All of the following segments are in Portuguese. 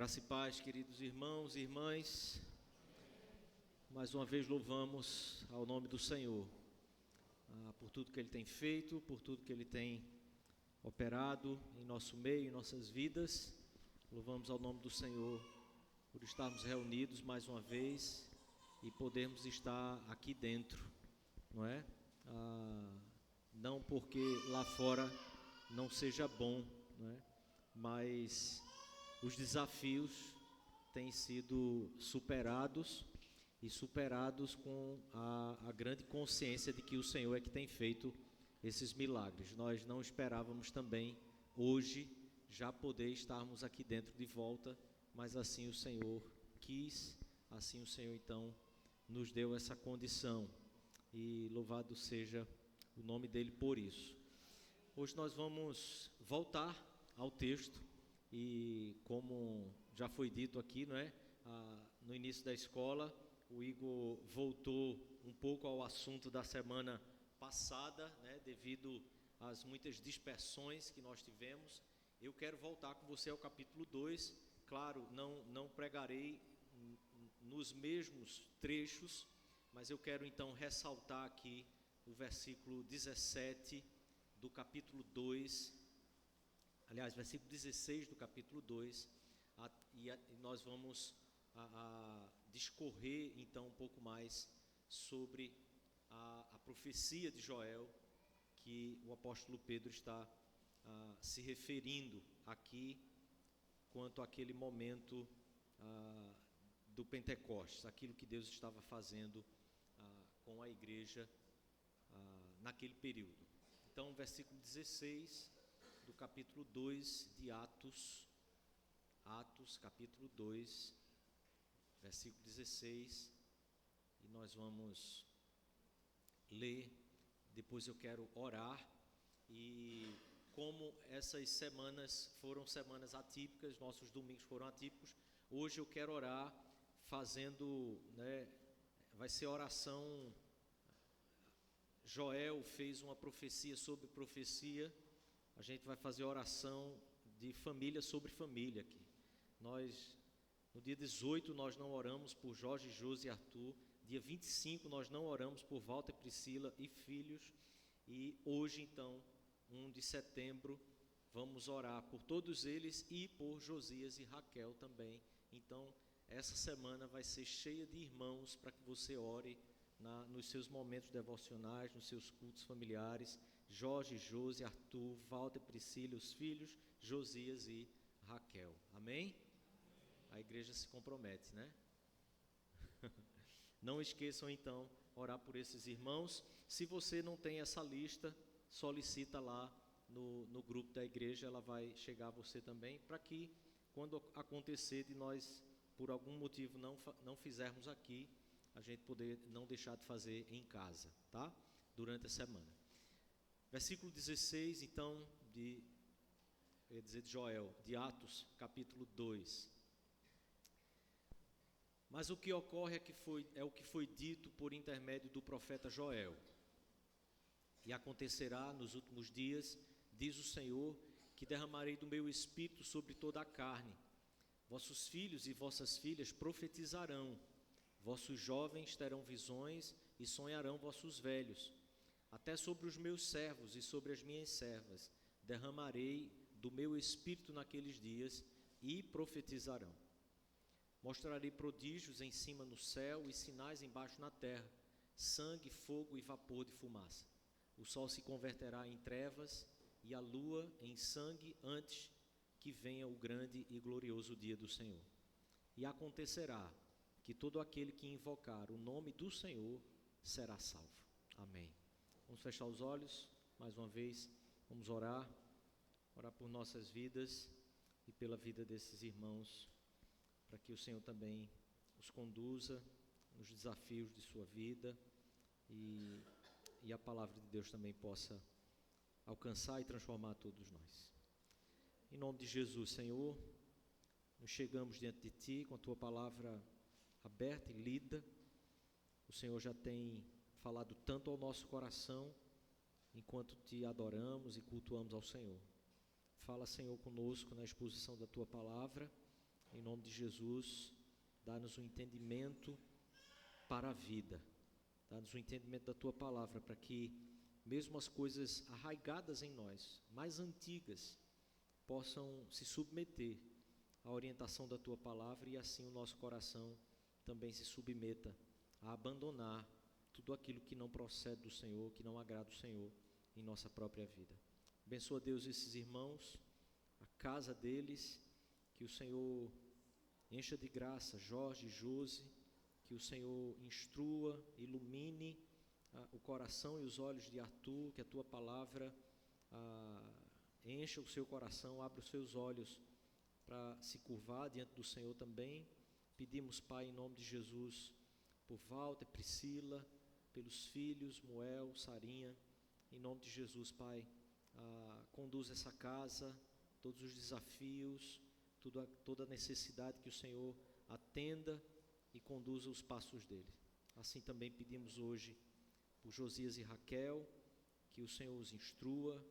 Graça e paz, queridos irmãos e irmãs. Mais uma vez louvamos ao nome do Senhor, por tudo que Ele tem feito, por tudo que Ele tem operado em nosso meio, em nossas vidas. Louvamos ao nome do Senhor por estarmos reunidos mais uma vez e podermos estar aqui dentro, não é? Não porque lá fora não seja bom, não é? Mas os desafios têm sido superados com a grande consciência de que o Senhor é que tem feito esses milagres. Nós não esperávamos também hoje já poder estarmos aqui dentro de volta, mas assim o Senhor quis, assim o Senhor então nos deu essa condição e louvado seja o nome dele por isso. Hoje nós vamos voltar ao texto. E como já foi dito aqui, não é? No início da escola, o Igor voltou um pouco ao assunto da semana passada, né? Devido às muitas dispersões que nós tivemos. Eu quero voltar com você ao capítulo 2. Claro, não pregarei nos mesmos trechos, mas eu quero então ressaltar aqui o versículo 17 do capítulo 2. Aliás, versículo 16 do capítulo 2, e nós vamos discorrer então um pouco mais sobre a profecia de Joel, que o apóstolo Pedro está se referindo aqui quanto àquele momento do Pentecostes, aquilo que Deus estava fazendo com a igreja naquele período. Então, versículo 16 do capítulo 2 de Atos, capítulo 2, versículo 16, e nós vamos ler, depois eu quero orar, e como essas semanas foram semanas atípicas, nossos domingos foram atípicos, hoje eu quero orar fazendo, né, vai ser oração. Joel fez uma profecia sobre profecia. A gente vai fazer oração de família sobre família aqui. Nós, no dia 18, nós não oramos por Jorge, Josi e Arthur. Dia 25, nós não oramos por Walter, Priscila e filhos. E hoje, então, 1 de setembro, vamos orar por todos eles e por Josias e Raquel também. Então, essa semana vai ser cheia de irmãos para que você ore nos seus momentos devocionais, nos seus cultos familiares. Jorge, Josi, Arthur, Walter, Priscila, os filhos, Josias e Raquel. Amém? A igreja se compromete, né? Não esqueçam então, orar por esses irmãos. Se você não tem essa lista, solicita lá no grupo da igreja, ela vai chegar a você também, para que quando acontecer de nós, por algum motivo, não fizermos aqui, a gente poder não deixar de fazer em casa, tá? Durante a semana. Versículo 16, então, de Joel, de Atos, capítulo 2. Mas o que ocorre é o que foi dito por intermédio do profeta Joel. E acontecerá nos últimos dias, diz o Senhor, que derramarei do meu espírito sobre toda a carne. Vossos filhos e vossas filhas profetizarão. Vossos jovens terão visões e sonharão vossos velhos. Até sobre os meus servos e sobre as minhas servas derramarei do meu espírito naqueles dias e profetizarão. Mostrarei prodígios em cima no céu e sinais embaixo na terra, sangue, fogo e vapor de fumaça. O sol se converterá em trevas e a lua em sangue antes que venha o grande e glorioso dia do Senhor. E acontecerá que todo aquele que invocar o nome do Senhor será salvo. Amém. Vamos fechar os olhos, mais uma vez, vamos orar por nossas vidas e pela vida desses irmãos, para que o Senhor também os conduza nos desafios de sua vida e a palavra de Deus também possa alcançar e transformar todos nós. Em nome de Jesus, Senhor, nos chegamos diante de Ti com a Tua palavra aberta e lida. O Senhor já tem falado tanto ao nosso coração enquanto Te adoramos e cultuamos ao Senhor. Fala, Senhor, conosco na exposição da Tua palavra Em nome de Jesus, dá-nos um entendimento para a vida. Dá-nos o entendimento da Tua Palavra, para que mesmo as coisas arraigadas em nós, mais antigas, possam se submeter à orientação da Tua Palavra, e assim o nosso coração também se submeta a abandonar tudo aquilo que não procede do Senhor, que não agrada o Senhor em nossa própria vida. Abençoa, Deus, esses irmãos, a casa deles, que o Senhor encha de graça Jorge e Josi, que o Senhor instrua, ilumine o coração e os olhos de Arthur, que a Tua Palavra encha o seu coração, abra os seus olhos para se curvar diante do Senhor também. Pedimos, Pai, em nome de Jesus, por Walter, Priscila, pelos filhos, Moel, Sarinha, em nome de Jesus, Pai, conduz essa casa, todos os desafios, toda a necessidade, que o Senhor atenda e conduza os passos dele. Assim também pedimos hoje por Josias e Raquel, que o Senhor os instrua,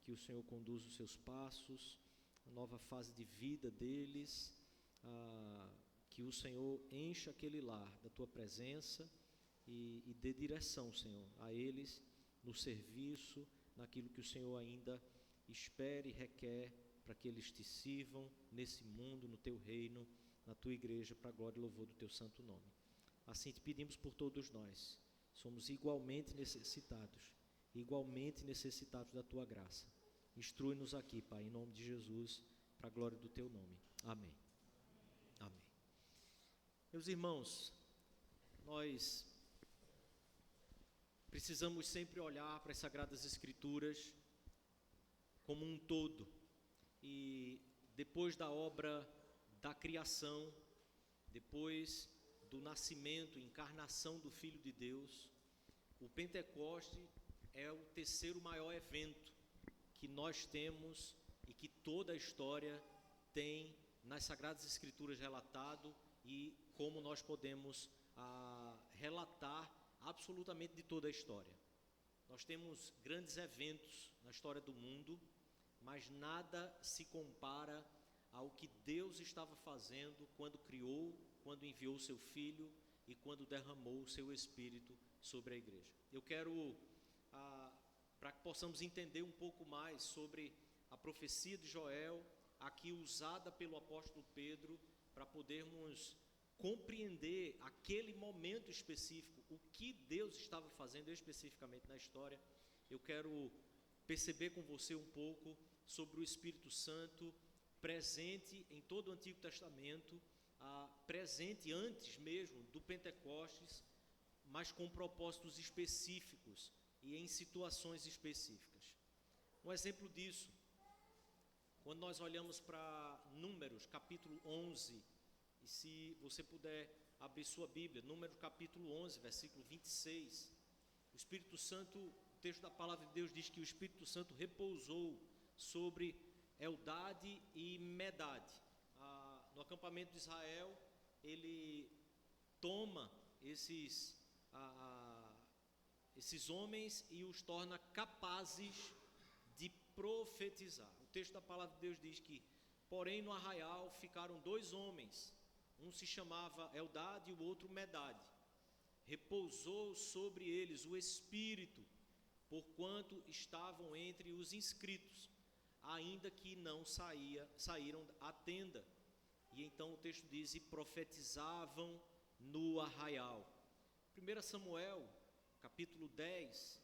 que o Senhor conduza os seus passos, a nova fase de vida deles, que o Senhor encha aquele lar da Tua presença e dê direção, Senhor, a eles no serviço, naquilo que o Senhor ainda espera e requer para que eles Te sirvam nesse mundo, no Teu reino, na Tua igreja, para a glória e louvor do Teu santo nome. Assim Te pedimos por todos nós, somos igualmente necessitados da Tua graça. Instrui-nos aqui, Pai, em nome de Jesus, para a glória do Teu nome. Amém. Amém. Meus irmãos, nós precisamos sempre olhar para as Sagradas Escrituras como um todo. E depois da obra da criação, depois do nascimento, encarnação do Filho de Deus, o Pentecoste é o terceiro maior evento que nós temos e que toda a história tem nas Sagradas Escrituras relatado, e como nós podemos relatar absolutamente de toda a história. Nós temos grandes eventos na história do mundo, mas nada se compara ao que Deus estava fazendo quando criou, quando enviou o seu Filho e quando derramou o seu Espírito sobre a igreja. Eu quero, para que possamos entender um pouco mais sobre a profecia de Joel, aqui usada pelo apóstolo Pedro, para podermos compreender aquele momento específico, o que Deus estava fazendo especificamente na história. Eu quero perceber com você um pouco sobre o Espírito Santo presente em todo o Antigo Testamento, presente antes mesmo do Pentecostes, mas com propósitos específicos e em situações específicas. Um exemplo disso, quando nós olhamos para Números, capítulo 11, e se você puder abrir sua Bíblia, Números capítulo 11, versículo 26, o Espírito Santo, o texto da Palavra de Deus diz que o Espírito Santo repousou sobre Eldade e Medade. No acampamento de Israel, ele toma esses homens e os torna capazes de profetizar. O texto da Palavra de Deus diz que, porém, no arraial ficaram dois homens, um se chamava Eldade e o outro Medade. Repousou sobre eles o Espírito, porquanto estavam entre os inscritos, ainda que não saíram à tenda. E então o texto diz, e profetizavam no arraial. 1 Samuel, capítulo 10,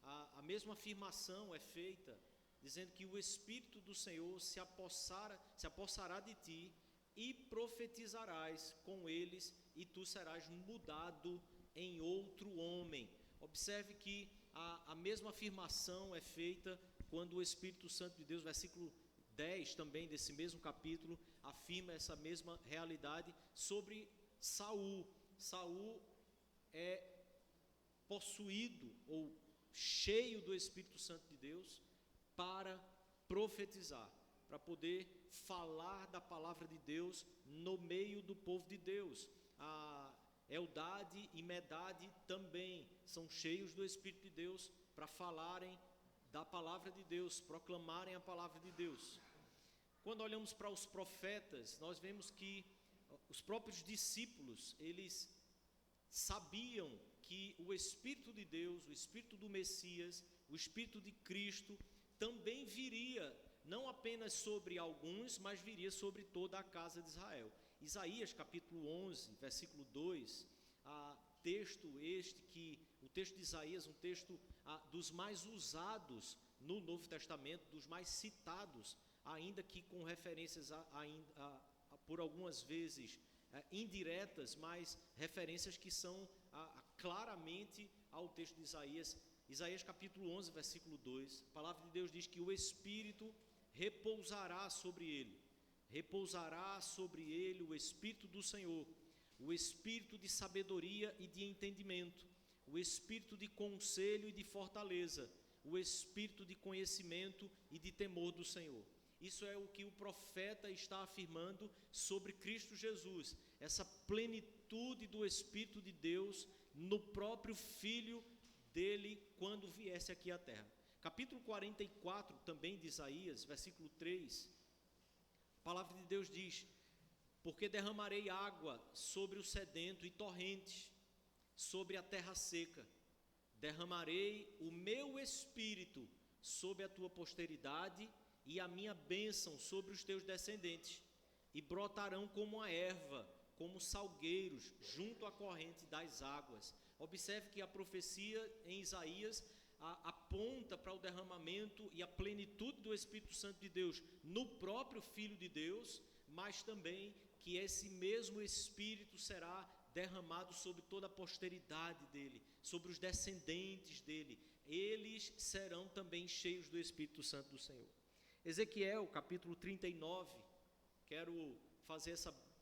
a mesma afirmação é feita, dizendo que o Espírito do Senhor se apossará de ti, e profetizarás com eles, e tu serás mudado em outro homem. Observe que a mesma afirmação é feita quando o Espírito Santo de Deus, versículo 10 também desse mesmo capítulo, afirma essa mesma realidade sobre Saul. Saul é possuído ou cheio do Espírito Santo de Deus para profetizar, para poder falar da palavra de Deus no meio do povo de Deus. A Eldade e Medade também são cheios do Espírito de Deus para falarem da palavra de Deus, proclamarem a palavra de Deus. quando olhamos para os profetas, nós vemos que os próprios discípulos, eles sabiam que o Espírito de Deus, o Espírito do Messias, o Espírito de Cristo, também viria, não apenas sobre alguns, mas viria sobre toda a casa de Israel. Isaías capítulo 11, versículo 2, texto este que, o texto de Isaías, um texto dos mais usados no Novo Testamento, dos mais citados, ainda que com referências por algumas vezes indiretas, mas referências que são claramente ao texto de Isaías. Isaías capítulo 11, versículo 2, a palavra de Deus diz que o Espírito repousará sobre ele o Espírito do Senhor, o Espírito de sabedoria e de entendimento, o Espírito de conselho e de fortaleza, o Espírito de conhecimento e de temor do Senhor. Isso é o que o profeta está afirmando sobre Cristo Jesus, essa plenitude do Espírito de Deus no próprio Filho dele quando viesse aqui à terra. Capítulo 44 também de Isaías, versículo 3, a palavra de Deus diz: porque derramarei água sobre o sedento e torrentes sobre a terra seca, derramarei o meu Espírito sobre a tua posteridade e a minha bênção sobre os teus descendentes, e brotarão como a erva, como salgueiros junto à corrente das águas. Observe que a profecia em Isaías aponta para o derramamento e a plenitude do Espírito Santo de Deus no próprio Filho de Deus, mas também que esse mesmo Espírito será derramado sobre toda a posteridade dele, sobre os descendentes dele. Eles serão também cheios do Espírito Santo do Senhor. Ezequiel, capítulo 39, quero fazer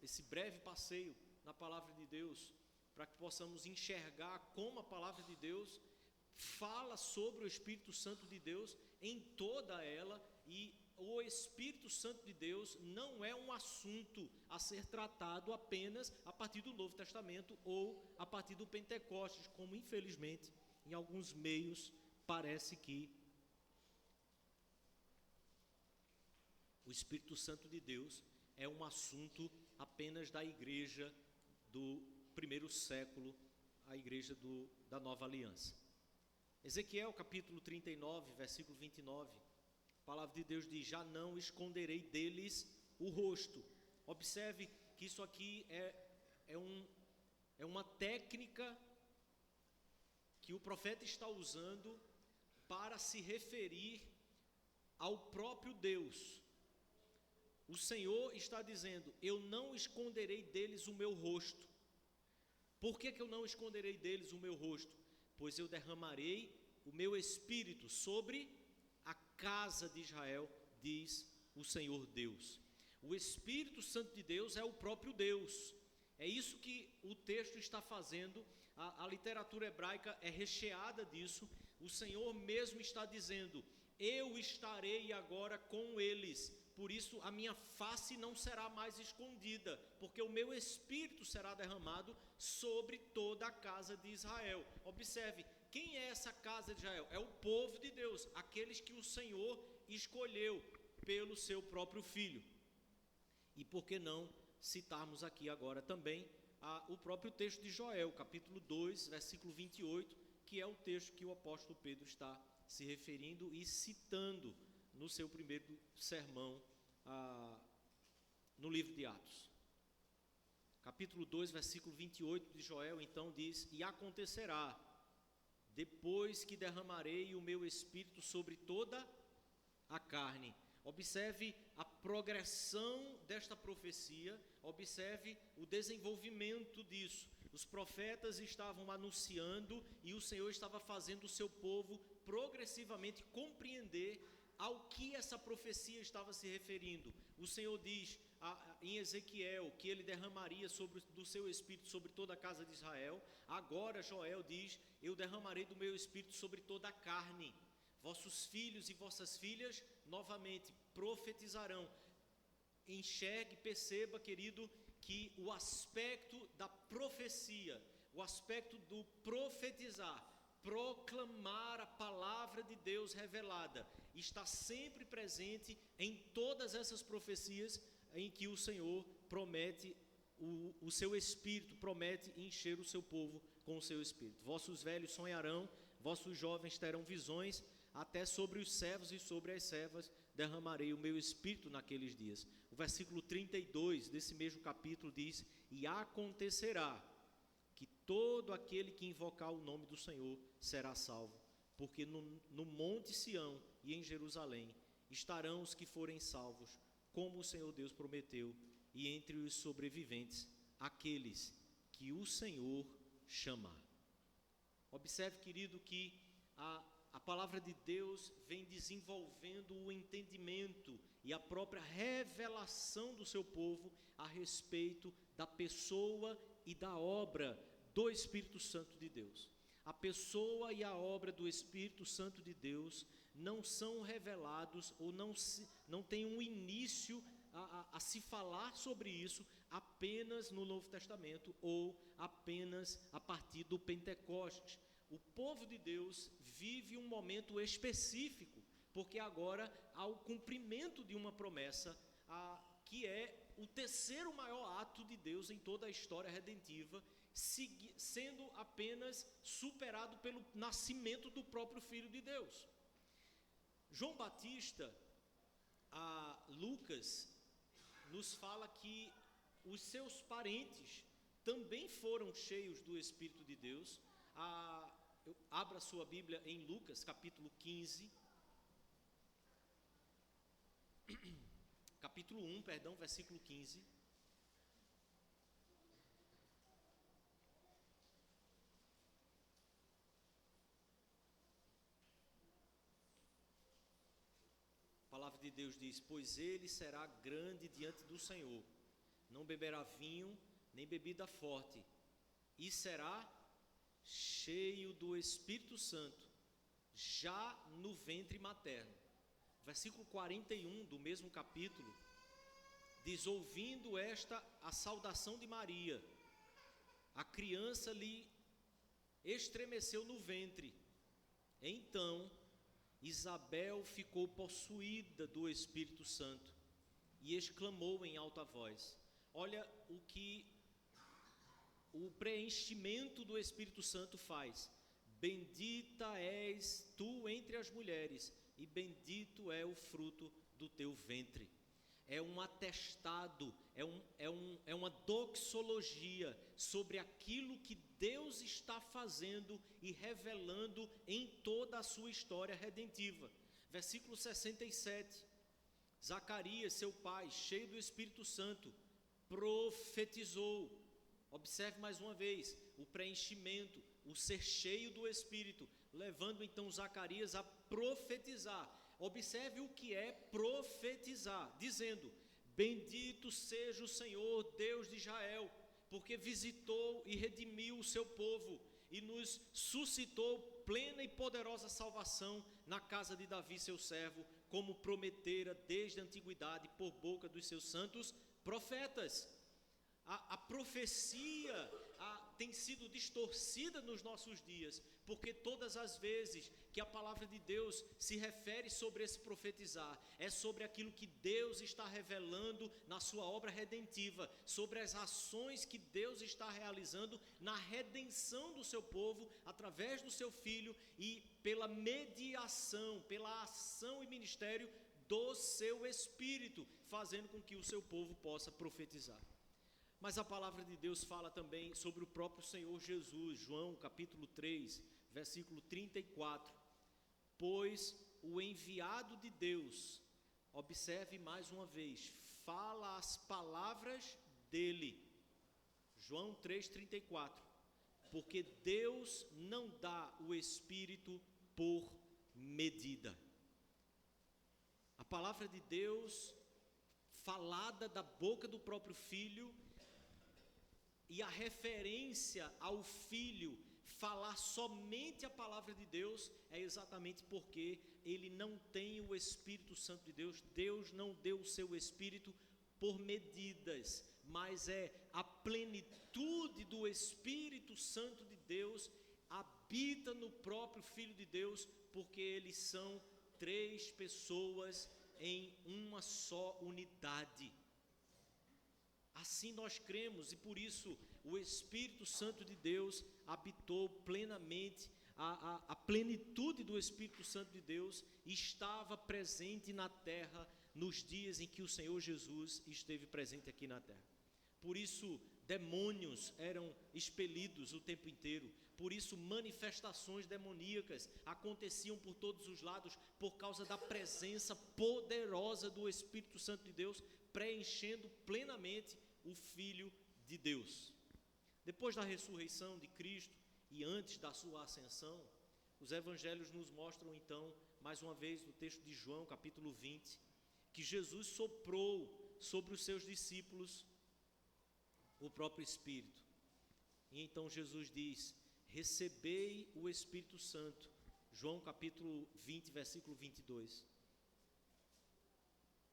esse breve passeio na palavra de Deus, para que possamos enxergar como a palavra de Deus fala sobre o Espírito Santo de Deus em toda ela, e o Espírito Santo de Deus não é um assunto a ser tratado apenas a partir do Novo Testamento ou a partir do Pentecostes, como infelizmente em alguns meios parece que o Espírito Santo de Deus é um assunto apenas da igreja do primeiro século, a igreja da Nova Aliança. Ezequiel capítulo 39, versículo 29, a palavra de Deus diz: já não esconderei deles o rosto. Observe que isso aqui é uma técnica que o profeta está usando para se referir ao próprio Deus. O Senhor está dizendo: eu não esconderei deles o meu rosto. Por que eu não esconderei deles o meu rosto? Pois eu derramarei o meu Espírito sobre a casa de Israel, diz o Senhor Deus. O Espírito Santo de Deus é o próprio Deus. É isso que o texto está fazendo. A literatura hebraica é recheada disso. O Senhor mesmo está dizendo: eu estarei agora com eles. Por isso a minha face não será mais escondida, porque o meu Espírito será derramado sobre toda a casa de Israel. Observe, quem é essa casa de Israel? É o povo de Deus, aqueles que o Senhor escolheu pelo seu próprio Filho. E por que não citarmos aqui agora também o próprio texto de Joel, capítulo 2, versículo 28, que é o texto que o apóstolo Pedro está se referindo e citando no seu primeiro sermão no livro de Atos. Capítulo 2, versículo 28 de Joel, então diz: e acontecerá, depois que derramarei o meu Espírito sobre toda a carne. Observe a progressão desta profecia, observe o desenvolvimento disso. Os profetas estavam anunciando e o Senhor estava fazendo o seu povo progressivamente compreender ao que essa profecia estava se referindo. O Senhor diz em Ezequiel que ele derramaria do seu Espírito sobre toda a casa de Israel. Agora Joel diz: eu derramarei do meu Espírito sobre toda a carne. Vossos filhos e vossas filhas novamente profetizarão. Enxergue, perceba, querido, que o aspecto da profecia, o aspecto do profetizar, proclamar a palavra de Deus revelada. Está sempre presente em todas essas profecias em que o Senhor promete, o seu Espírito promete encher o seu povo com o seu Espírito. Vossos velhos sonharão, vossos jovens terão visões, até sobre os servos e sobre as servas derramarei o meu Espírito naqueles dias. O versículo 32 desse mesmo capítulo diz: e acontecerá que todo aquele que invocar o nome do Senhor será salvo, porque no monte Sião e em Jerusalém estarão os que forem salvos, como o Senhor Deus prometeu, e entre os sobreviventes, aqueles que o Senhor chamar. Observe, querido, que a palavra de Deus vem desenvolvendo o entendimento e a própria revelação do seu povo a respeito da pessoa e da obra do Espírito Santo de Deus. A pessoa e a obra do Espírito Santo de Deus não são revelados ou não tem um início a se falar sobre isso apenas no Novo Testamento ou apenas a partir do Pentecostes. O povo de Deus vive um momento específico, porque agora há o cumprimento de uma promessa, que é o terceiro maior ato de Deus em toda a história redentiva, sendo apenas superado pelo nascimento do próprio Filho de Deus. João Batista, Lucas, nos fala que os seus parentes também foram cheios do Espírito de Deus. Abra sua Bíblia em Lucas, capítulo 15, capítulo 1, versículo 15. A palavra de Deus diz: pois ele será grande diante do Senhor, não beberá vinho, nem bebida forte, e será cheio do Espírito Santo, já no ventre materno. Versículo 41 do mesmo capítulo diz: ouvindo a saudação de Maria, a criança lhe estremeceu no ventre. Então Isabel ficou possuída do Espírito Santo e exclamou em alta voz. Olha o que o preenchimento do Espírito Santo faz: bendita és tu entre as mulheres, e bendito é o fruto do teu ventre. É um atestado, é uma doxologia sobre aquilo que Deus está fazendo e revelando em toda a sua história redentiva. Versículo 67, Zacarias, seu pai, cheio do Espírito Santo, profetizou. Observe mais uma vez o preenchimento, o ser cheio do Espírito, levando então Zacarias a profetizar. Observe o que é profetizar, dizendo: bendito seja o Senhor, Deus de Israel, porque visitou e redimiu o seu povo e nos suscitou plena e poderosa salvação na casa de Davi, seu servo, como prometera desde a antiguidade por boca dos seus santos profetas. A profecia tem sido distorcida nos nossos dias, porque todas as vezes que a palavra de Deus se refere sobre esse profetizar, é sobre aquilo que Deus está revelando na sua obra redentiva, sobre as ações que Deus está realizando na redenção do seu povo, através do seu Filho e pela mediação, pela ação e ministério do seu Espírito, fazendo com que o seu povo possa profetizar. Mas a palavra de Deus fala também sobre o próprio Senhor Jesus, João capítulo 3, versículo 34. Pois o enviado de Deus, observe mais uma vez, fala as palavras dele. João 3,34. Porque Deus não dá o Espírito por medida. A palavra de Deus, falada da boca do próprio Filho, e a referência ao Filho falar somente a palavra de Deus, é exatamente porque ele não tem o Espírito Santo de Deus. Deus não deu o seu Espírito por medidas, mas é a plenitude do Espírito Santo de Deus habita no próprio Filho de Deus, porque eles são 3 pessoas em uma só unidade. Assim nós cremos, e por isso o Espírito Santo de Deus habitou plenamente, a plenitude do Espírito Santo de Deus estava presente na terra nos dias em que o Senhor Jesus esteve presente aqui na terra. Por isso demônios eram expelidos o tempo inteiro, por isso manifestações demoníacas aconteciam por todos os lados, por causa da presença poderosa do Espírito Santo de Deus, preenchendo plenamente o Filho de Deus. Depois da ressurreição de Cristo e antes da sua ascensão, os evangelhos nos mostram então, mais uma vez no texto de João, capítulo 20, que Jesus soprou sobre os seus discípulos o próprio Espírito. E então Jesus diz: recebei o Espírito Santo. João capítulo 20, versículo 22.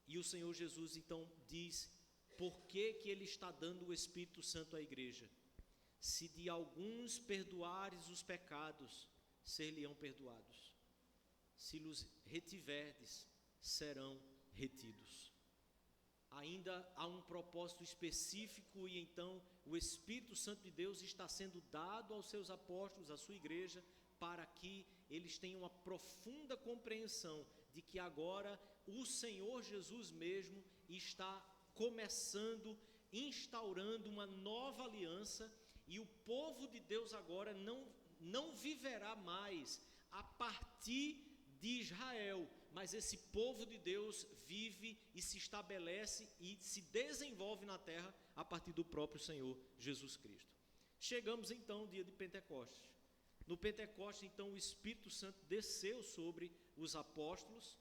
E o Senhor Jesus então diz por que ele está dando o Espírito Santo à igreja. Se de alguns perdoares os pecados, ser-lhe-ão perdoados. Se los retiverdes, serão retidos. Ainda há um propósito específico, e então o Espírito Santo de Deus está sendo dado aos seus apóstolos, à sua igreja, para que eles tenham uma profunda compreensão de que agora o Senhor Jesus mesmo está começando, instaurando uma nova aliança, e o povo de Deus agora não viverá mais a partir de Israel, mas esse povo de Deus vive e se estabelece e se desenvolve na terra a partir do próprio Senhor Jesus Cristo. Chegamos então ao dia de Pentecostes. No Pentecostes, então, o Espírito Santo desceu sobre os apóstolos.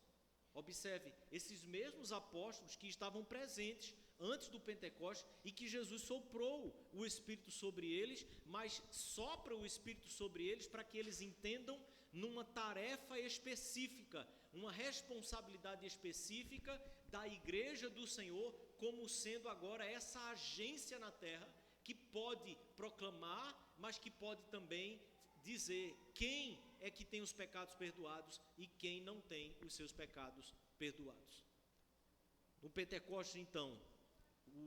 Observe, esses mesmos apóstolos que estavam presentes antes do Pentecostes e que Jesus soprou o Espírito sobre eles, mas sopra o Espírito sobre eles para que eles entendam numa tarefa específica, uma responsabilidade específica da igreja do Senhor, como sendo agora essa agência na terra que pode proclamar, mas que pode também dizer quem é que tem os pecados perdoados e quem não tem os seus pecados perdoados. No Pentecostes, então,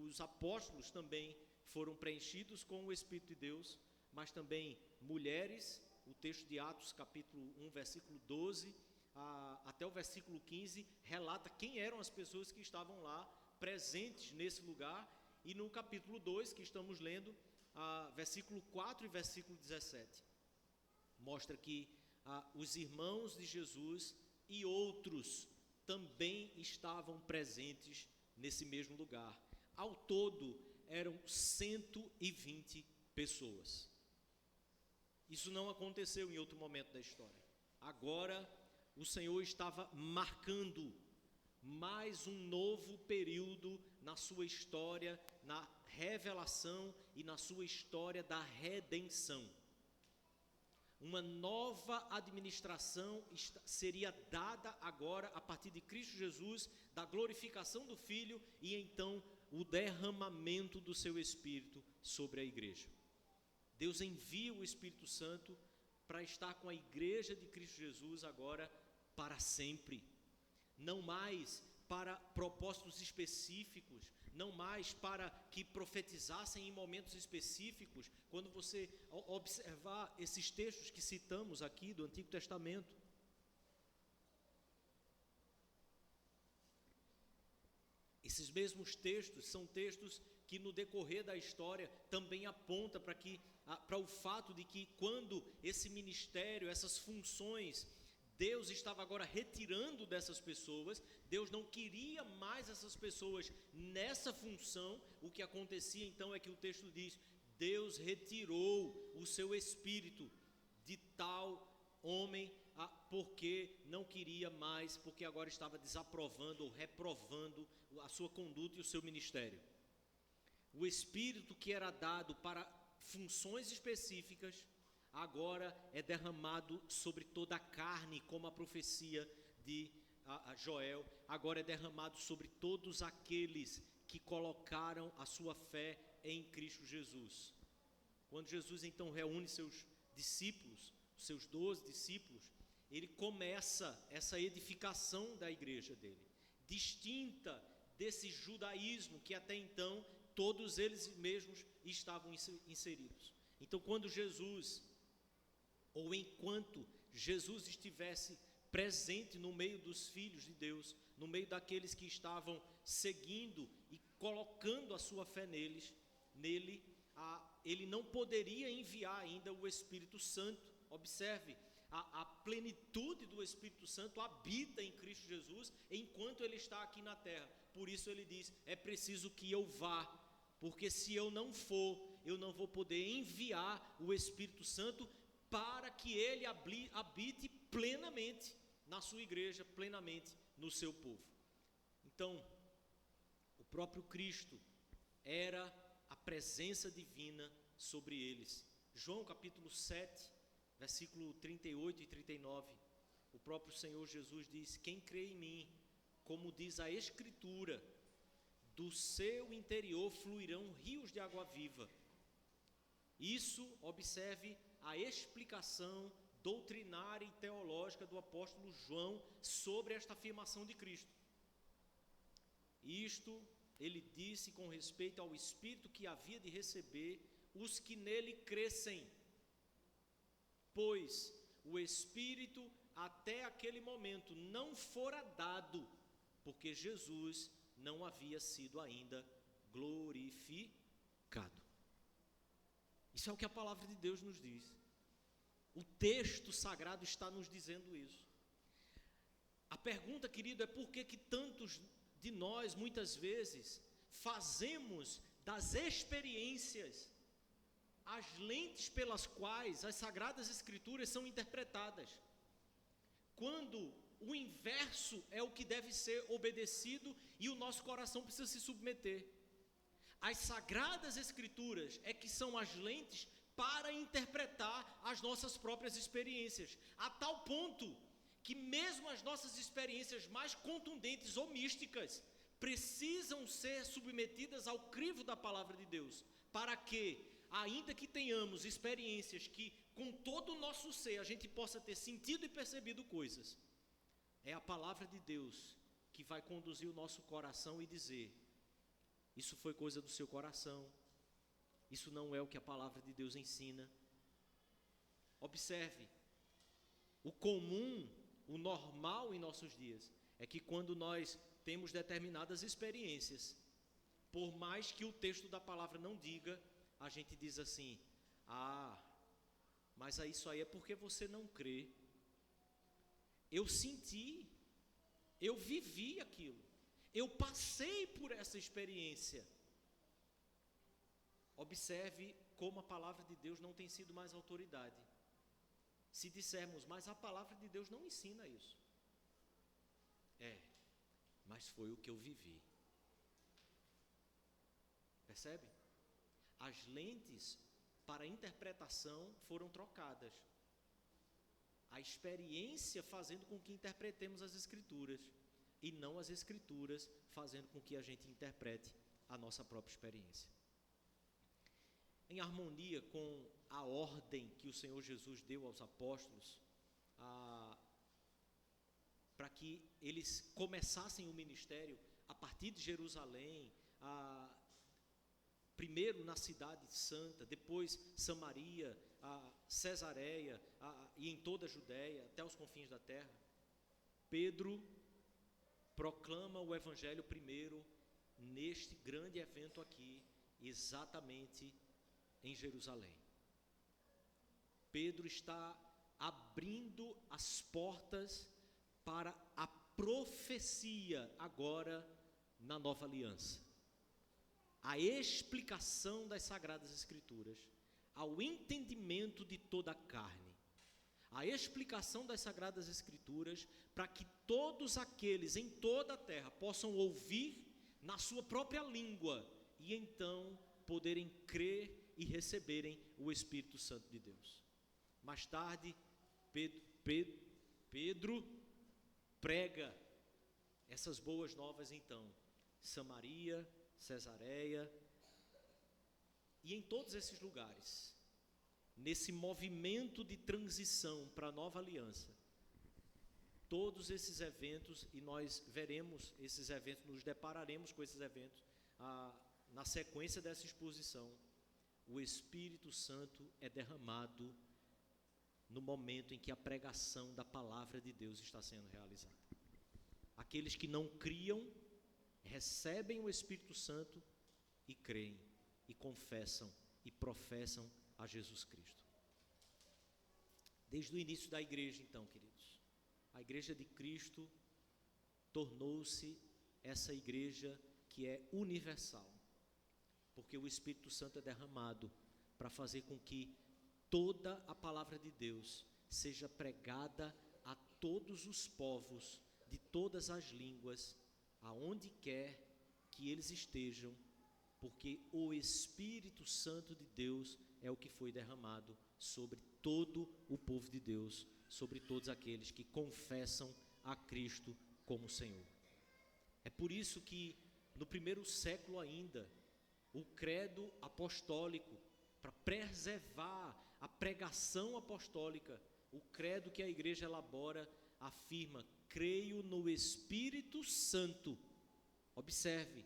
os apóstolos também foram preenchidos com o Espírito de Deus, mas também mulheres. O texto de Atos, capítulo 1, versículo 12, até o versículo 15, relata quem eram as pessoas que estavam lá, presentes nesse lugar. E no capítulo 2, que estamos lendo, versículo 4 e versículo 17, mostra que os irmãos de Jesus e outros também estavam presentes nesse mesmo lugar. Ao todo, eram 120 pessoas. Isso não aconteceu em outro momento da história. Agora, o Senhor estava marcando mais um novo período na sua história, na revelação e na sua história da redenção. Uma nova administração seria dada agora a partir de Cristo Jesus, da glorificação do Filho e então o derramamento do seu Espírito sobre a igreja. Deus envia o Espírito Santo para estar com a igreja de Cristo Jesus agora para sempre. Não mais para propósitos específicos, não mais para que profetizassem em momentos específicos. Quando você observar esses textos que citamos aqui do Antigo Testamento, esses mesmos textos são textos que no decorrer da história também apontam para o fato de que quando esse ministério, essas funções, Deus estava agora retirando dessas pessoas, Deus não queria mais essas pessoas nessa função. O que acontecia então é que o texto diz: Deus retirou o seu espírito de tal homem, porque não queria mais, porque agora estava desaprovando ou reprovando a sua conduta e o seu ministério. O espírito que era dado para funções específicas agora é derramado sobre toda a carne, como a profecia de Joel. Agora é derramado sobre todos aqueles que colocaram a sua fé em Cristo Jesus. Quando Jesus então reúne seus discípulos seus 12 discípulos, ele começa essa edificação da igreja dele, distinta desse judaísmo que até então todos eles mesmos estavam inseridos. Então, quando Jesus, ou enquanto Jesus estivesse presente no meio dos filhos de Deus, no meio daqueles que estavam seguindo e colocando a sua fé nele, ele não poderia enviar ainda o Espírito Santo. Observe, a plenitude do Espírito Santo habita em Cristo Jesus enquanto ele está aqui na terra. Por isso ele diz, é preciso que eu vá, porque se eu não for, eu não vou poder enviar o Espírito Santo para que ele habite plenamente na sua igreja, plenamente no seu povo. Então, o próprio Cristo era a presença divina sobre eles. João capítulo 7, versículo 38 e 39, o próprio Senhor Jesus diz, quem crê em mim, como diz a Escritura, do seu interior fluirão rios de água viva. Isso, observe a explicação doutrinária e teológica do apóstolo João sobre esta afirmação de Cristo. Isto ele disse com respeito ao Espírito que havia de receber os que nele crescem, pois o Espírito até aquele momento não fora dado, porque Jesus não havia sido ainda glorificado. Isso é o que a palavra de Deus nos diz. O texto sagrado está nos dizendo isso. A pergunta, querido, é por que tantos de nós, muitas vezes, fazemos das experiências as lentes pelas quais as Sagradas Escrituras são interpretadas, quando o inverso é o que deve ser obedecido e o nosso coração precisa se submeter. As Sagradas Escrituras é que são as lentes para interpretar as nossas próprias experiências, a tal ponto que mesmo as nossas experiências mais contundentes ou místicas precisam ser submetidas ao crivo da palavra de Deus, para que, ainda que tenhamos experiências que com todo o nosso ser a gente possa ter sentido e percebido coisas, é a palavra de Deus que vai conduzir o nosso coração e dizer, isso foi coisa do seu coração, isso não é o que a palavra de Deus ensina. Observe, o comum, o normal em nossos dias, é que quando nós temos determinadas experiências, por mais que o texto da palavra não diga, a gente diz assim, mas isso aí é porque você não crê. Eu senti, eu vivi aquilo, eu passei por essa experiência. Observe como a palavra de Deus não tem sido mais autoridade. Se dissermos, mas a palavra de Deus não ensina isso. Mas foi o que eu vivi. Percebe? As lentes para a interpretação foram trocadas. A experiência fazendo com que interpretemos as Escrituras, e não as Escrituras fazendo com que a gente interprete a nossa própria experiência. Em harmonia com a ordem que o Senhor Jesus deu aos apóstolos, para que eles começassem o ministério a partir de Jerusalém, primeiro na cidade santa, depois Samaria, Cesareia, e em toda a Judéia, até os confins da terra. Pedro proclama o evangelho primeiro neste grande evento aqui, exatamente em Jerusalém. Pedro está abrindo as portas para a profecia agora na nova aliança. A explicação das Sagradas Escrituras, ao entendimento de toda a carne. A explicação das Sagradas Escrituras para que todos aqueles em toda a terra possam ouvir na sua própria língua e então poderem crer e receberem o Espírito Santo de Deus. Mais tarde, Pedro prega essas boas novas então, Samaria, Cesareia, e em todos esses lugares, nesse movimento de transição para a nova aliança, todos esses eventos, e nós veremos esses eventos, nos depararemos com esses eventos, na sequência dessa exposição, o Espírito Santo é derramado no momento em que a pregação da palavra de Deus está sendo realizada. Aqueles que não criam, recebem o Espírito Santo e creem, e confessam, e professam a Jesus Cristo. Desde o início da igreja, então, queridos, a igreja de Cristo tornou-se essa igreja que é universal, porque o Espírito Santo é derramado para fazer com que toda a palavra de Deus seja pregada a todos os povos, de todas as línguas, aonde quer que eles estejam, porque o Espírito Santo de Deus é o que foi derramado sobre todo o povo de Deus, sobre todos aqueles que confessam a Cristo como Senhor. É por isso que no primeiro século ainda, o credo apostólico, para preservar a pregação apostólica, o credo que a igreja elabora afirma: creio no Espírito Santo. Observe,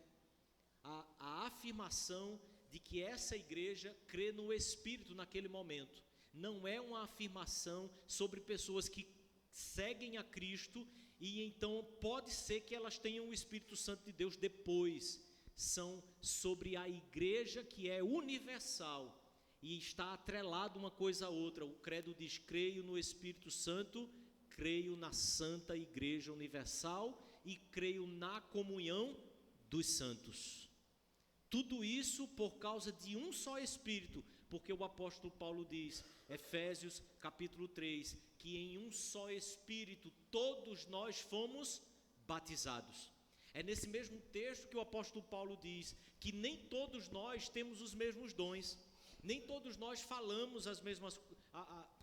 a afirmação de que essa igreja crê no Espírito naquele momento, não é uma afirmação sobre pessoas que seguem a Cristo e então pode ser que elas tenham o Espírito Santo de Deus depois. São sobre a igreja que é universal e está atrelado uma coisa a outra. O credo diz: creio no Espírito Santo, creio na Santa Igreja Universal e creio na comunhão dos santos. Tudo isso por causa de um só Espírito, porque o apóstolo Paulo diz, Efésios capítulo 3, que em um só Espírito todos nós fomos batizados. É nesse mesmo texto que o apóstolo Paulo diz que nem todos nós temos os mesmos dons, nem todos nós falamos as mesmas,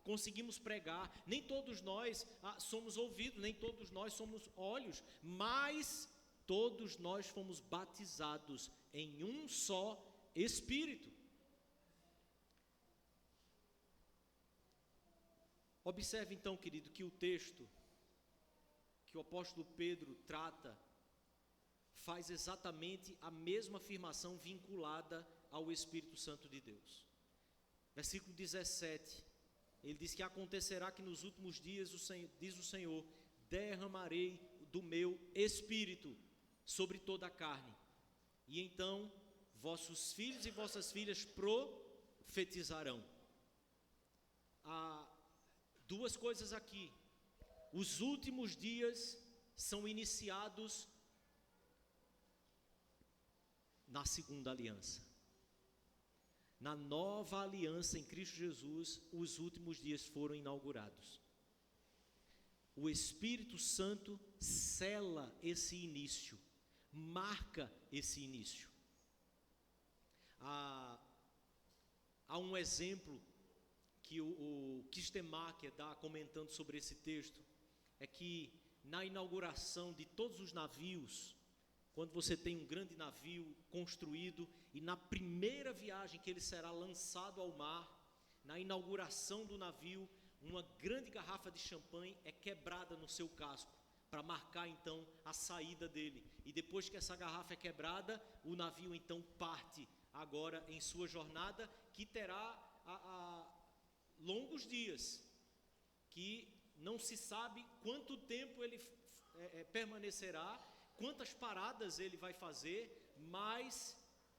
conseguimos pregar, nem todos nós somos ouvidos, nem todos nós somos olhos, mas todos nós fomos batizados em um só Espírito. Observe então, querido, que o texto que o apóstolo Pedro trata faz exatamente a mesma afirmação vinculada ao Espírito Santo de Deus. Versículo 17, ele diz que acontecerá que nos últimos dias, diz o Senhor, derramarei do meu Espírito sobre toda a carne, e então vossos filhos e vossas filhas profetizarão. Há duas coisas aqui. Os últimos dias são iniciados na segunda aliança. Na nova aliança em Cristo Jesus, os últimos dias foram inaugurados. O Espírito Santo sela esse início, marca esse início. Há um exemplo que o Kistemaker dá comentando sobre esse texto, é que na inauguração de todos os navios, quando você tem um grande navio construído e na primeira viagem que ele será lançado ao mar, na inauguração do navio, uma grande garrafa de champanhe é quebrada no seu casco, para marcar então a saída dele. E depois que essa garrafa é quebrada, o navio então parte agora em sua jornada, que terá longos dias, que não se sabe quanto tempo ele permanecerá, quantas paradas ele vai fazer, mas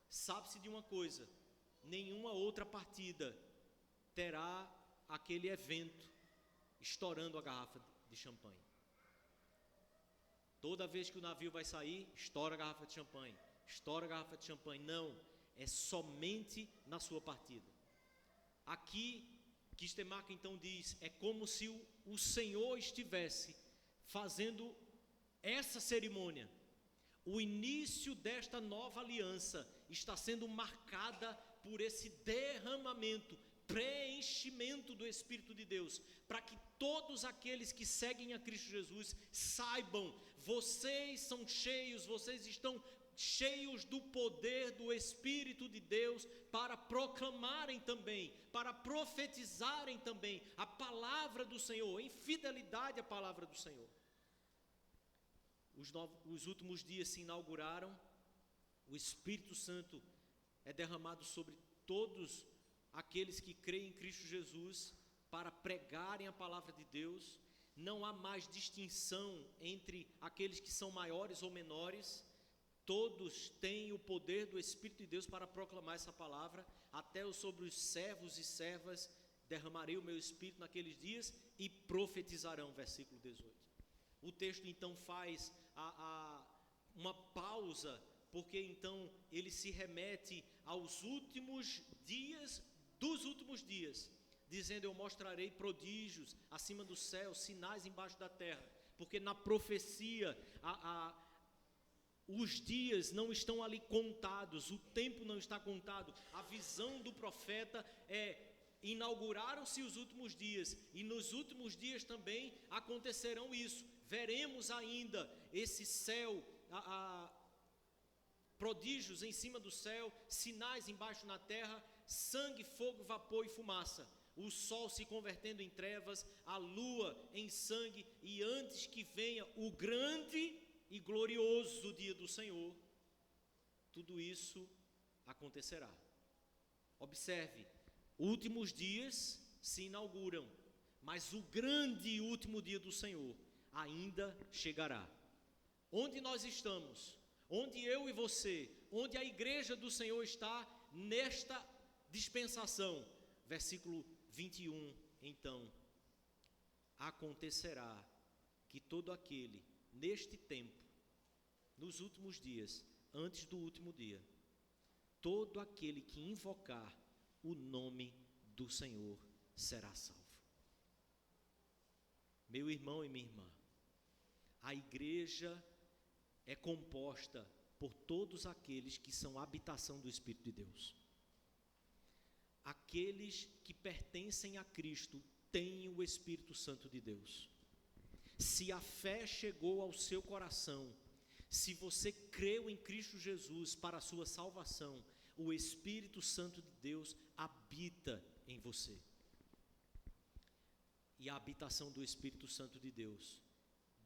sabe-se de uma coisa: nenhuma outra partida terá aquele evento estourando a garrafa de champanhe. Toda vez que o navio vai sair, estoura a garrafa de champanhe, estoura a garrafa de champanhe. Não, é somente na sua partida. Aqui, Kistemaker então diz, é como se o Senhor estivesse fazendo essa cerimônia. O início desta nova aliança está sendo marcada por esse derramamento, preenchimento do Espírito de Deus, para que todos aqueles que seguem a Cristo Jesus saibam: vocês são cheios, vocês estão cheios do poder do Espírito de Deus para proclamarem também, para profetizarem também a palavra do Senhor, em fidelidade à palavra do Senhor. Os últimos dias se inauguraram, o Espírito Santo é derramado sobre todos aqueles que creem em Cristo Jesus para pregarem a palavra de Deus. Não há mais distinção entre aqueles que são maiores ou menores, todos têm o poder do Espírito de Deus para proclamar essa palavra. Até sobre os servos e servas derramarei o meu Espírito naqueles dias e profetizarão, versículo 18. O texto então faz uma pausa, porque então ele se remete aos últimos dias dos últimos dias, dizendo: eu mostrarei prodígios acima do céu, sinais embaixo da terra, porque na profecia os dias não estão ali contados, o tempo não está contado. A visão do profeta inauguraram-se os últimos dias, e nos últimos dias também acontecerão isso. Veremos ainda esse céu, prodígios em cima do céu, sinais embaixo na terra, sangue, fogo, vapor e fumaça, o sol se convertendo em trevas, a lua em sangue, e antes que venha o grande e glorioso dia do Senhor, tudo isso acontecerá. Observe, últimos dias se inauguram, mas o grande e último dia do Senhor ainda chegará. Onde nós estamos, onde eu e você, onde a igreja do Senhor está nesta dispensação, versículo 21, então, acontecerá que todo aquele, neste tempo, nos últimos dias, antes do último dia, todo aquele que invocar o nome do Senhor será salvo. Meu irmão e minha irmã, a igreja é composta por todos aqueles que são a habitação do Espírito de Deus. Aqueles que pertencem a Cristo têm o Espírito Santo de Deus. Se a fé chegou ao seu coração, se você creu em Cristo Jesus para a sua salvação, o Espírito Santo de Deus habita em você. E a habitação do Espírito Santo de Deus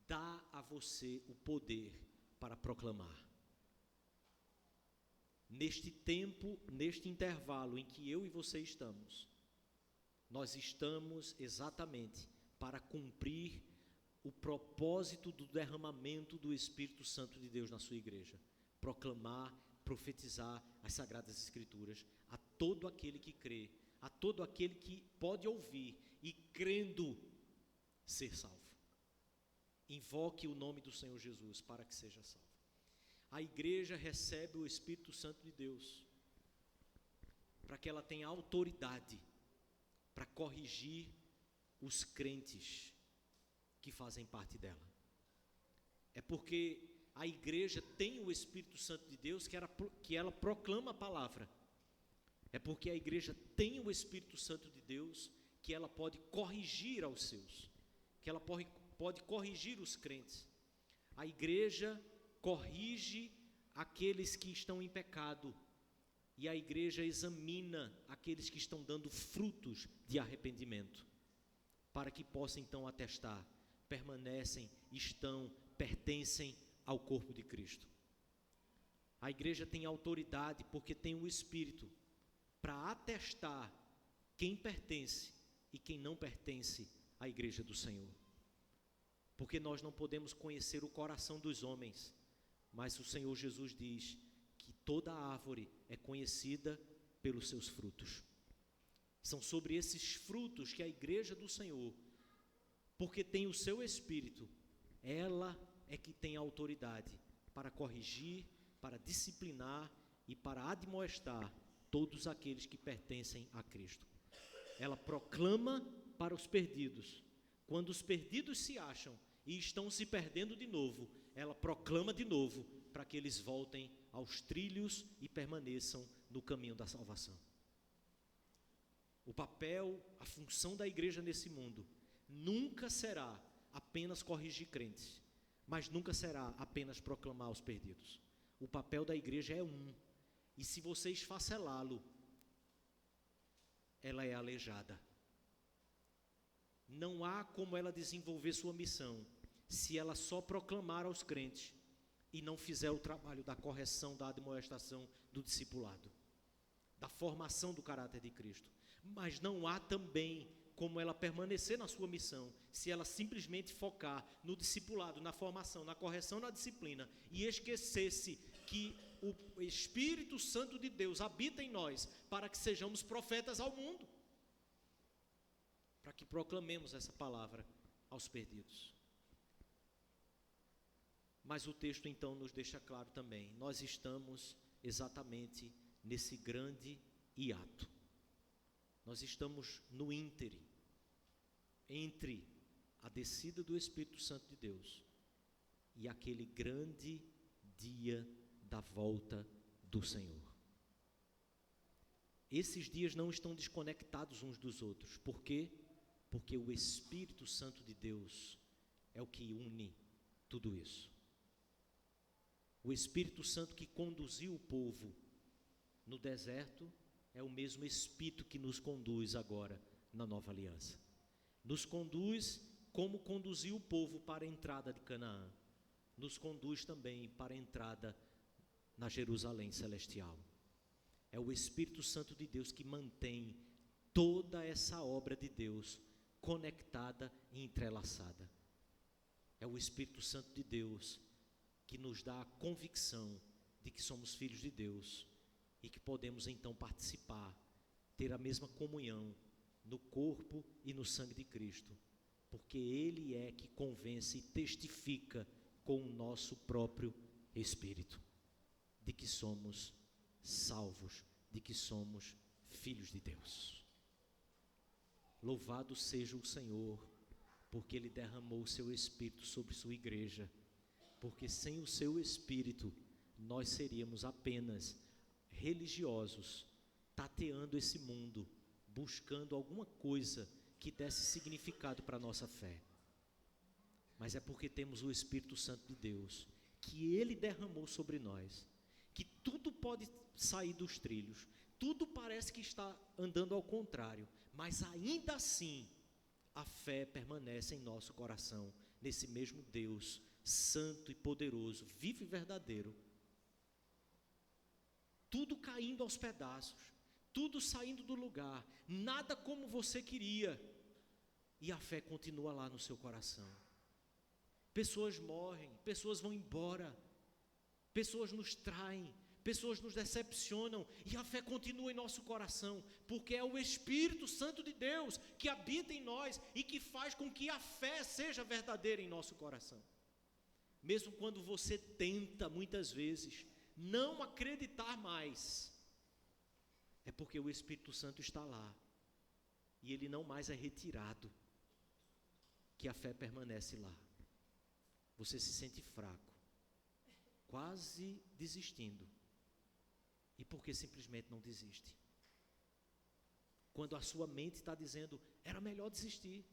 dá a você o poder para proclamar. Neste tempo, neste intervalo em que eu e você estamos, nós estamos exatamente para cumprir o propósito do derramamento do Espírito Santo de Deus na sua igreja. Proclamar, profetizar as Sagradas Escrituras a todo aquele que crê, a todo aquele que pode ouvir e, crendo, ser salvo. Invoque o nome do Senhor Jesus para que seja salvo. A igreja recebe o Espírito Santo de Deus para que ela tenha autoridade para corrigir os crentes que fazem parte dela. É porque a igreja tem o Espírito Santo de Deus que ela proclama a palavra. É porque a igreja tem o Espírito Santo de Deus que ela pode corrigir aos seus, que ela pode corrigir os crentes. A igreja corrige aqueles que estão em pecado, e a igreja examina aqueles que estão dando frutos de arrependimento, para que possa então atestar: permanecem, pertencem ao corpo de Cristo. A igreja tem autoridade porque tem o Espírito para atestar quem pertence e quem não pertence à igreja do Senhor. Porque nós não podemos conhecer o coração dos homens, mas o Senhor Jesus diz que toda árvore é conhecida pelos seus frutos. São sobre esses frutos que a igreja do Senhor, porque tem o seu Espírito, ela é que tem a autoridade para corrigir, para disciplinar e para admoestar todos aqueles que pertencem a Cristo. Ela proclama para os perdidos. Quando os perdidos se acham e estão se perdendo de novo, ela proclama de novo para que eles voltem aos trilhos e permaneçam no caminho da salvação. O papel, a função da igreja nesse mundo nunca será apenas corrigir crentes, mas nunca será apenas proclamar aos perdidos. O papel da igreja é um. E se você esfacelá-lo, ela é aleijada. Não há como ela desenvolver sua missão se ela só proclamar aos crentes e não fizer o trabalho da correção, da admoestação, do discipulado, da formação do caráter de Cristo. Mas não há também como ela permanecer na sua missão se ela simplesmente focar no discipulado, na formação, na correção, na disciplina e esquecesse que o Espírito Santo de Deus habita em nós para que sejamos profetas ao mundo, para que proclamemos essa palavra aos perdidos. Mas o texto então nos deixa claro também, nós estamos exatamente nesse grande hiato. Nós estamos no íntere, entre a descida do Espírito Santo de Deus e aquele grande dia da volta do Senhor. Esses dias não estão desconectados uns dos outros. Por quê? Porque o Espírito Santo de Deus é o que une tudo isso. O Espírito Santo que conduziu o povo no deserto é o mesmo Espírito que nos conduz agora na nova aliança. Nos conduz como conduziu o povo para a entrada de Canaã. Nos conduz também para a entrada na Jerusalém celestial. É o Espírito Santo de Deus que mantém toda essa obra de Deus conectada e entrelaçada. É o Espírito Santo de Deus que nos dá a convicção de que somos filhos de Deus e que podemos então participar, ter a mesma comunhão no corpo e no sangue de Cristo, porque Ele é que convence e testifica com o nosso próprio Espírito de que somos salvos, de que somos filhos de Deus. Louvado seja o Senhor, porque Ele derramou o seu Espírito sobre sua igreja, porque sem o seu Espírito nós seríamos apenas religiosos, tateando esse mundo, buscando alguma coisa que desse significado para a nossa fé. Mas é porque temos o Espírito Santo de Deus, que Ele derramou sobre nós, que tudo pode sair dos trilhos, tudo parece que está andando ao contrário, mas ainda assim a fé permanece em nosso coração, nesse mesmo Deus santo e poderoso, vivo e verdadeiro. Tudo caindo aos pedaços, tudo saindo do lugar, nada como você queria, e a fé continua lá no seu coração. Pessoas morrem, pessoas vão embora, pessoas nos traem, pessoas nos decepcionam, e a fé continua em nosso coração, porque é o Espírito Santo de Deus que habita em nós e que faz com que a fé seja verdadeira em nosso coração. Mesmo quando você tenta, muitas vezes, não acreditar mais, é porque o Espírito Santo está lá, e ele não mais é retirado, que a fé permanece lá. Você se sente fraco, quase desistindo. E por que simplesmente não desiste? Quando a sua mente está dizendo, era melhor desistir,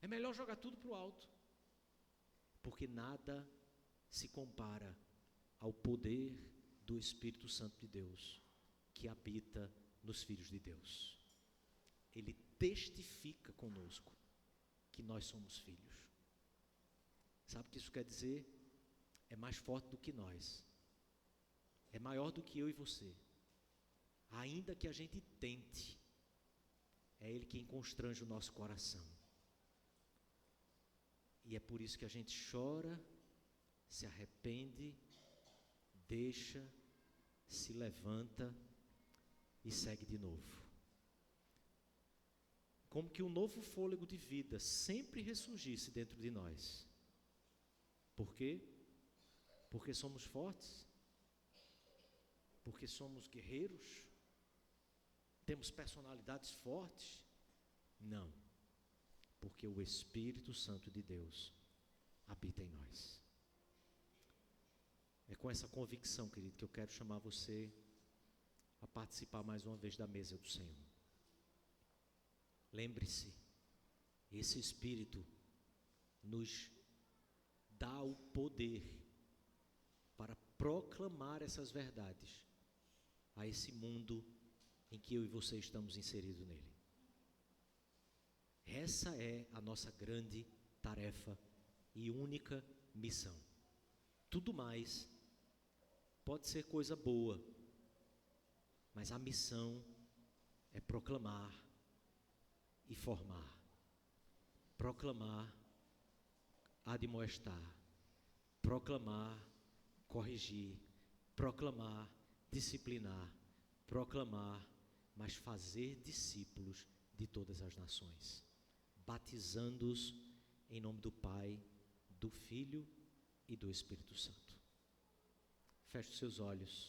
é melhor jogar tudo para o alto. Porque nada se compara ao poder do Espírito Santo de Deus, que habita nos filhos de Deus. Ele testifica conosco que nós somos filhos. Sabe o que isso quer dizer? É mais forte do que nós. É maior do que eu e você. Ainda que a gente tente, é Ele quem constrange o nosso coração. E é por isso que a gente chora, se arrepende, deixa, se levanta e segue de novo. Como que um novo fôlego de vida sempre ressurgisse dentro de nós. Por quê? Porque somos fortes? Porque somos guerreiros? Temos personalidades fortes? Não. Porque o Espírito Santo de Deus habita em nós. É com essa convicção, querido, que eu quero chamar você a participar mais uma vez da mesa do Senhor. Lembre-se, esse Espírito nos dá o poder para proclamar essas verdades a esse mundo em que eu e você estamos inseridos nele. Essa é a nossa grande tarefa e única missão. Tudo mais pode ser coisa boa, mas a missão é proclamar e formar. Proclamar, admoestar. Proclamar, corrigir. Proclamar, disciplinar. Proclamar, mas fazer discípulos de todas as nações, batizando-os em nome do Pai, do Filho e do Espírito Santo. Feche os seus olhos.